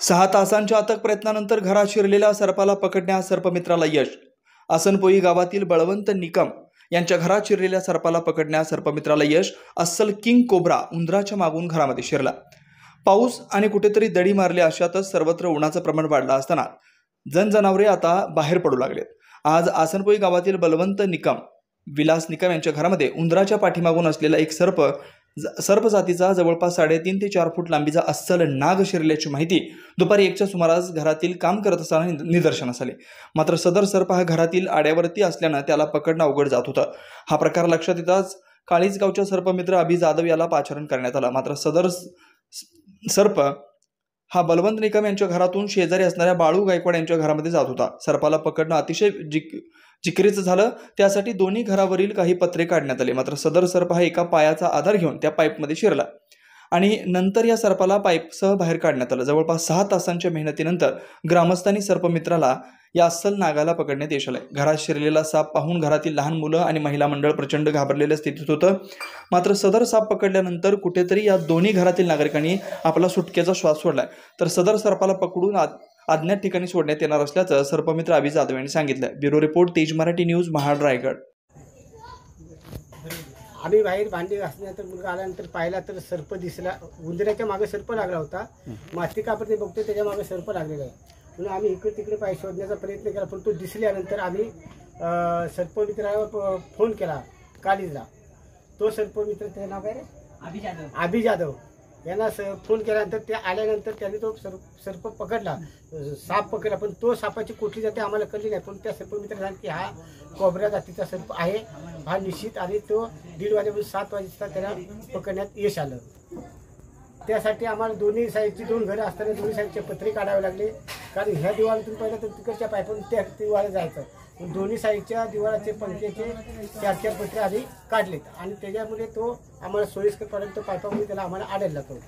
6 तासांच्या अथक प्रयत्नानंतर घरात शिरलेल्या सर्पाला पकडण्यास सर्पमित्राला यश। आसनपोई गावातील बळवंत निकम यांच्या घरात शिरलेल्या सर्पाला पकडण्यास सर्पमित्राला यश। अस्सल किंग कोब्रा उंदराच्या मागून घरामध्ये शिरला। पाऊस आणि कुठेतरी दडी मारली अशातच सर्वत्र उन्हाचं प्रमाण वाढलं असताना जनावरे आता बाहेर पडू लागलेत। आज आसनपोई गावातील बळवंत निकम विलास निकम यांच्या घरामध्ये उंदराच्या पाठीमागून असलेला एक सर्प जातीचा जवळपास 3.5 ते 4 फूट लांबीचा अस्सल नाग शिरल्याची माहिती दुपारी 1च्या सुमारास घरातील काम करत असताना निदर्शनास आले। मात्र सदर सर्प हा घरातील आड्यावरती असल्याने त्याला पकडणं अवघड जात होतं। हा प्रकार लक्षात येताच काळीज गावच्या सर्पमित्र अभि जाधव याला पाचारण करण्यात आलं। मात्र सदर सर्प हा बळवंत निकम यांच्या घरातून शेजारी असणाऱ्या बाळू गायकवाड यांच्या घरामध्ये जात होता। सर्पाला पकडणं अतिशय जिकिरीचं झालं। त्यासाठी दोन्ही घरावरील काही पत्रे काढण्यात आले। मात्र सदर सर्प हा एका पायाचा आधार घेऊन त्या पाईपमध्ये शिरला आणि नंतर या सर्पाला पाईपसह बाहेर काढण्यात आलं। जवळपास 6 तासांच्या मेहनतीनंतर ग्रामस्थांनी सर्पमित्राला या अस्सल नागाला पकडण्यात यश आले। घरात शिरलेला साप पाहून घरातील लहान मुलं आणि महिला मंडळ प्रचंड घाबरलेल्या स्थितीत होतं। मात्र सदर साप पकडल्यानंतर कुठेतरी या दोन्ही घरातील नागरिकांनी आपला सुटकेचा श्वास सोडलाय। तर सदर सर्पाला पकडून अज्ञात ठिकाणी सोडण्यात येणार असल्याचं सर्पमित्र अभि जाधव यांनी सांगितलं। ब्युरो रिपोर्ट तेज मराठी न्यूज, महाड, रायगड। आम्ही बाहेर भांडी घासल्यानंतर मुलगा आल्यानंतर पाहिला तर सर्प दिसला। उंदराच्या मागे सर्प लागला होता। माती कापडने बघतो त्याच्या मागे सर्प लागलेला आहे। म्हणून आम्ही इकडे तिकडे पाय शोधण्याचा प्रयत्न केला, पण तो दिसल्यानंतर आम्ही सर्पमित्राला फोन केला कालीजला। तो सर्पमित्र त्याचं नाव काय रे, अभि जाधव यांना फोन केल्यानंतर ते आल्यानंतर त्यांनी तो सर्प पकडला, साप पकडला। पण तो सापाची कुठली जाते आम्हाला कळली नाही, पण त्या सर्पमित्र सांगितलं की हा कोब्रा जातीचा सर्प आहे, हा निश्चित। आणि तो 1:30 वाजेपासून 7 वाजेचा त्याला पकडण्यात यश आलं। त्यासाठी आम्हाला दोन्ही साईडची 2 घरं असताना दोन्ही साईडचे पत्रे काढावे लागले, कारण ह्या दिवाळीतून पहिलं तर तिकडच्या पायपातून त्या दिवाळी जायचं। दोन्ही साईडच्या दिवाळाचे पंख्याचे 4-4 पत्रे आधी काढलेत आणि त्याच्यामुळे तो आम्हाला सोयीस्करपर्यंत पायपामध्ये त्याला आम्हाला आढळला तो।